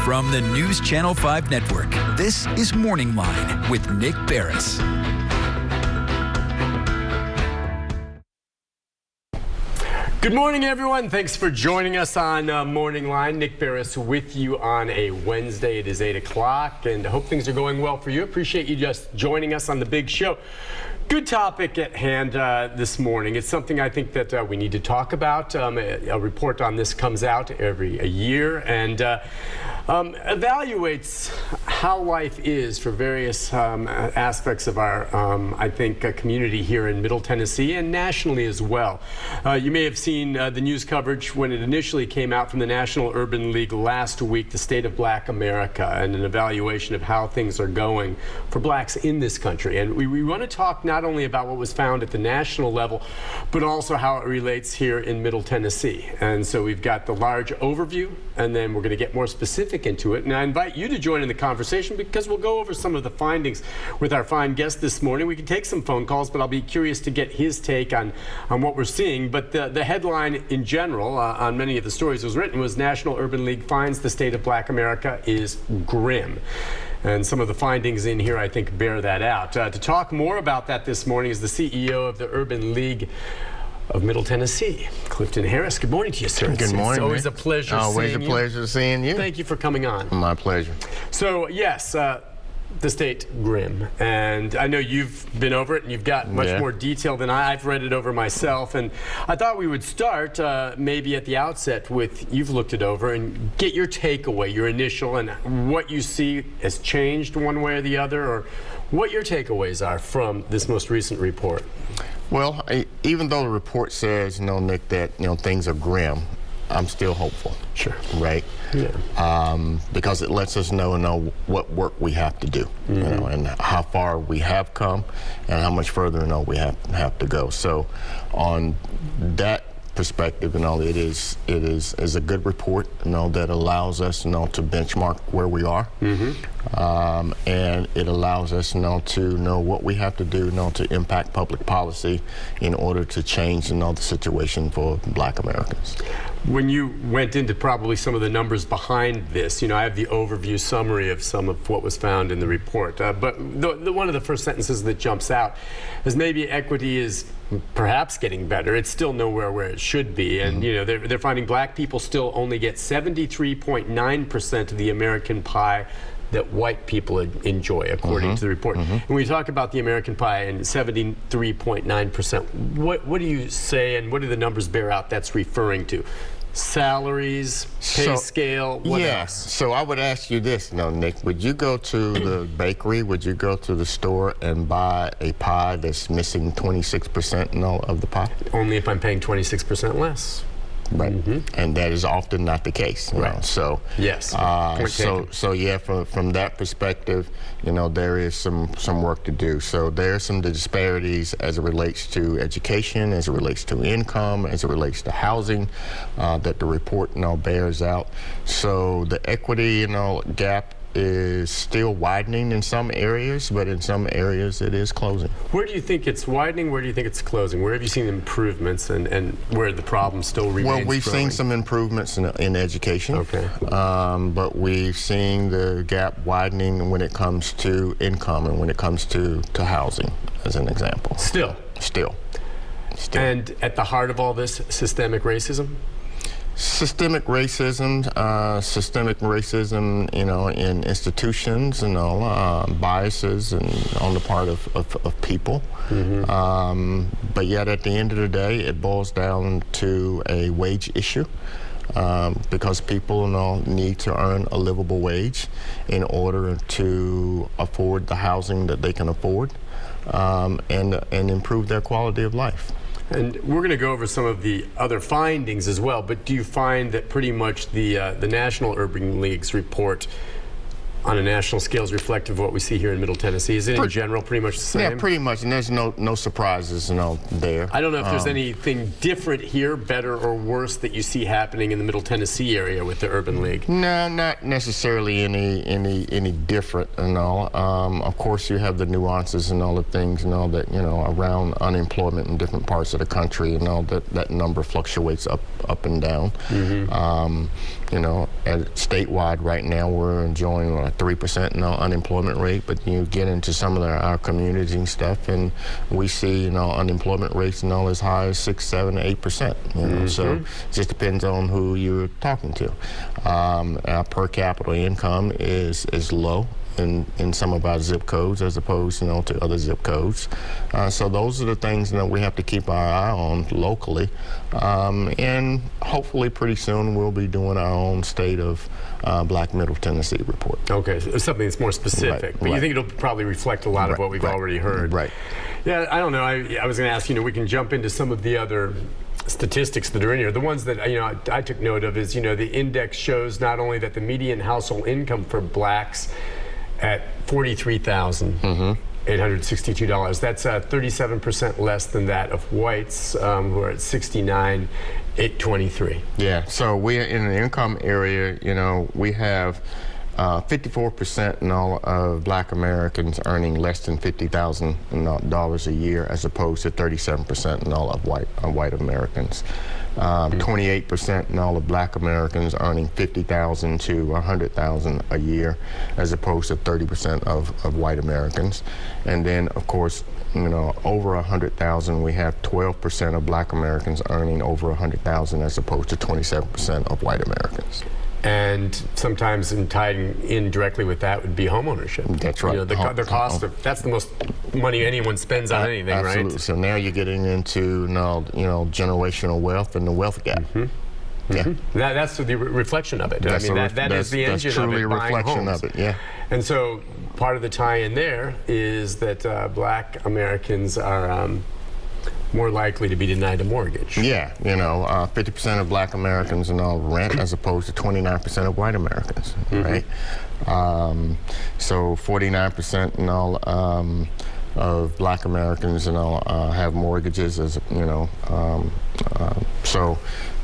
From the News Channel 5 Network, this is Morning Line with Nick Barris. Good morning, everyone. Thanks for joining us on Morning Line. Nick Barris with you on a Wednesday. It is 8 o'clock, and I hope things are going well for you. Appreciate you just joining us on the big show. Good topic at hand this morning. It's something I think that we need to talk about. A report on this comes out every year and evaluates how life is for various aspects of our, I think, community here in Middle Tennessee and nationally as well. You may have seen the news coverage when it initially came out from the National Urban League last week, the State of Black America, and an evaluation of how things are going for blacks in this country. And we want to talk not only about what was found at the national level, but also how it relates here in Middle Tennessee. And so we've got the large overview, and then we're going to get more specific into it. And I invite you to join in the conversation because we'll go over some of the findings with our fine guest this morning. We can take some phone calls, but I'll be curious to get his take on what we're seeing. But the headline in general on many of the stories that was written was National Urban League finds the state of Black America is grim. And some of the findings in here, I think, bear that out. To talk more about that this morning is the CEO of the Urban League of Middle Tennessee, Clifton Harris. Good morning to you, sir. Good morning. It's always a pleasure seeing you. Always a pleasure seeing you. Thank you for coming on. My pleasure. So, yes, the state grim, and I know you've been over it and you've got much more detail than I've read it over myself, and I thought we would start maybe at the outset with you've looked it over and get your takeaway, your initial, and what you see has changed one way or the other, or what your takeaways are from this most recent report. Well, even though the report says, Nick, that things are grim, I'm still hopeful. Sure. Right? Yeah. Because it lets us know what work we have to do, and how far we have come, and how much further we have to go. So, on that perspective, it is a good report, that allows us, to benchmark where we are, and it allows us, to know what we have to do, to impact public policy in order to change, the situation for Black Americans. When you went into probably some of the numbers behind this, I have the overview summary of some of what was found in the report, but one of the first sentences that jumps out is maybe equity is perhaps getting better. It's still nowhere where it should be, and they're finding Black people still only get 73.9% of the American pie that white people enjoy, according to the report. When we talk about the American pie and 73.9%, what do you say, and what do the numbers bear out that's referring to? Salaries, pay scale, what else? So I would ask you this, Nick, would you go to the bakery, would you go to the store and buy a pie that's missing 26% of the pie? Only if I'm paying 26% less. Right, and that is often not the case. Right. So yes. From that perspective, there is some work to do. So there are some disparities as it relates to education, as it relates to income, as it relates to housing, that the report bears out. So the equity gap is still widening in some areas, but in some areas it is closing. Where do you think it's widening? Where do you think it's closing? Where have you seen improvements, and where the problem still remains? Well, we've seen some improvements in education. Okay. But we've seen the gap widening when it comes to income and when it comes to housing, as an example. Still. And at the heart of all this, systemic racism? Systemic racism, in institutions, biases on the part of people. But yet at the end of the day, it boils down to a wage issue. Because people need to earn a livable wage in order to afford the housing that they can afford, and improve their quality of life. And we're going to go over some of the other findings as well, but do you find that pretty much the National Urban League's report on a national scale is reflective of what we see here in Middle Tennessee? Is it in general pretty much the same? Yeah, pretty much, and there's no surprises, there. I don't know if there's anything different here, better or worse, that you see happening in the Middle Tennessee area with the Urban League. No, not necessarily any different, Of course, you have the nuances and all the things, that around unemployment in different parts of the country, that number fluctuates up and down. statewide right now we're enjoying a 3% unemployment rate, but you get into some of our communities and stuff, and we see unemployment rates as high as 6, 7, 8%. So it just depends on who you're talking to. Our per capita income is low in some of our zip codes as opposed to other zip codes. So those are the things we have to keep our eye on locally, and hopefully pretty soon we'll be doing our own state of Black Middle Tennessee report. Okay, so something that's more specific, but you think it'll probably reflect a lot of what we've already heard. Right. Yeah, I don't know. I was going to ask, we can jump into some of the other statistics that are in here. The ones that I took note of is the index shows not only that the median household income for blacks at $43,862. That's 37% less than that of whites, who are at $69,823. Yeah. So we're in the income area. We have 54% in all of Black Americans earning less than $50,000 a year, as opposed to 37% in all of white Americans. 28% in all of Black Americans earning $50,000 to $100,000 a year, as opposed to 30% of white Americans. And then, of course, over $100,000, we have 12% of Black Americans earning over $100,000, as opposed to 27% of white Americans. And sometimes tied in directly with that would be homeownership. That's right. The cost of, that's the most money anyone spends on anything, absolutely. Right? So now you're getting into generational wealth and the wealth gap. Yeah. That's the reflection of it. That is the engine that's truly of it, a reflection homes. of it. Yeah. And so part of the tie-in there is that Black Americans are more likely to be denied a mortgage. Yeah, 50% of Black Americans rent, as opposed to 29% of white Americans, right? So 49% of Black Americans have mortgages,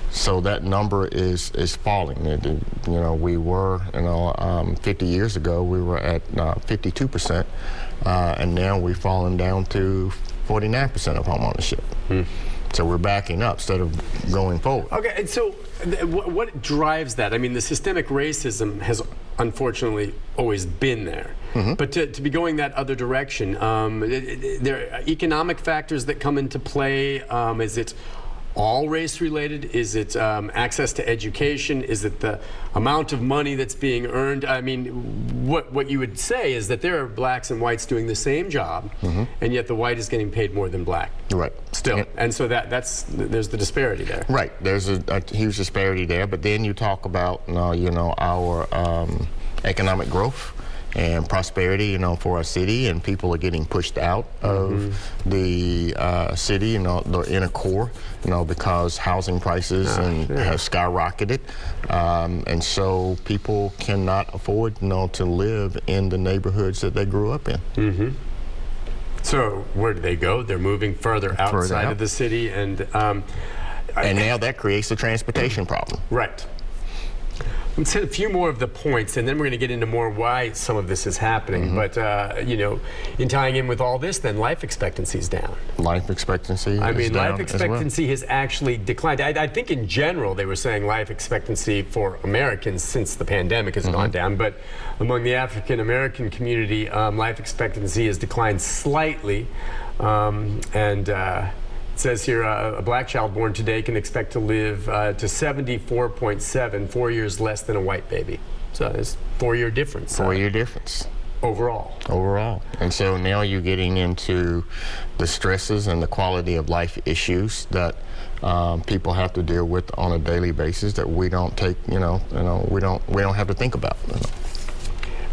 so that number is falling. We were 50 years ago we were at 52%, and now we've fallen down to 49% of home ownership. So we're backing up instead of going forward. Okay, and so what drives that? The systemic racism has unfortunately always been there. But to be going that other direction, there are economic factors that come into play. Is it all race related? Is it access to education? Is it the amount of money that's being earned? What you would say is that there are blacks and whites doing the same job, and yet the white is getting paid more than black. Right. Still. And so there's the disparity there. Right. There's a huge disparity there. But then you talk about our economic growth and prosperity, for our city, and people are getting pushed out of the city, the inner core, because housing prices have skyrocketed, and so people cannot afford, to live in the neighborhoods that they grew up in. So where do they go? They're moving further outside of the city, and now that creates a transportation problem. Right. Let's hit a few more of the points, and then we're going to get into more why some of this is happening. But, in tying in with all this, then life expectancy is down. Life expectancy is down life expectancy has actually declined. I think in general they were saying life expectancy for Americans since the pandemic has gone down, but among the African American community, life expectancy has declined slightly, it says here, a black child born today can expect to live to 74.7, 4 years less than a white baby. So it's a 4-year difference. 4-year difference. Overall. And so now you're getting into the stresses and the quality of life issues that people have to deal with on a daily basis that we don't take, we don't have to think about.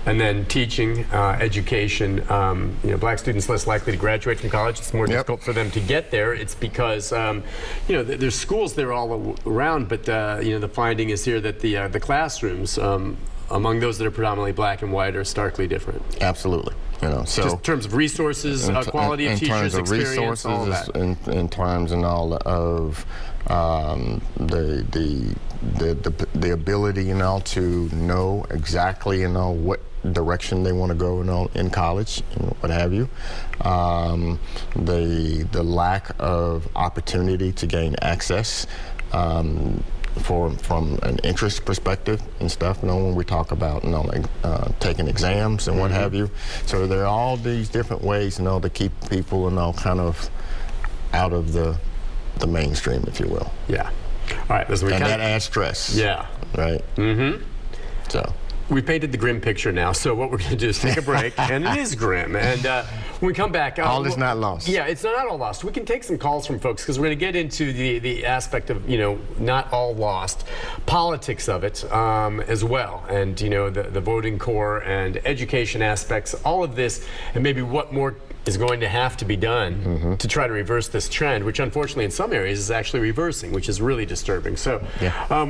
And then teaching, education, black students less likely to graduate from college. It's more difficult for them to get there. It's because, there's schools there all around, but, the finding is here that the classrooms, among those that are predominantly black and white, are starkly different. Absolutely. So just in terms of resources, quality of teachers, experience, all that. In terms and all of the ability, to know exactly, what direction they want to go in college, what have you. The lack of opportunity to gain access from an interest perspective and stuff, when we talk about, like, taking exams and what have you. So there are all these different ways, to keep people, kind of out of the mainstream, if you will. Yeah. All right. Listen, that adds stress. Yeah. Right. Mm-hmm. So. We painted the grim picture now, so what we're going to do is take a break, and it is grim. And when we come back, all is not lost. Yeah, it's not all lost. We can take some calls from folks because we're going to get into the aspect of not all lost, politics of it as well, and the voting core and education aspects, all of this, and maybe what more is going to have to be done to try to reverse this trend, which unfortunately in some areas is actually reversing, which is really disturbing. So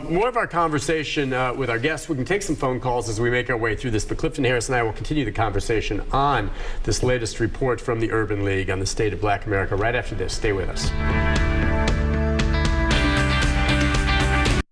more of our conversation with our guests. We can take some phone calls as we make our way through this, but Clifton Harris and I will continue the conversation on this latest report from the Urban League on the state of Black America right after this. Stay with us.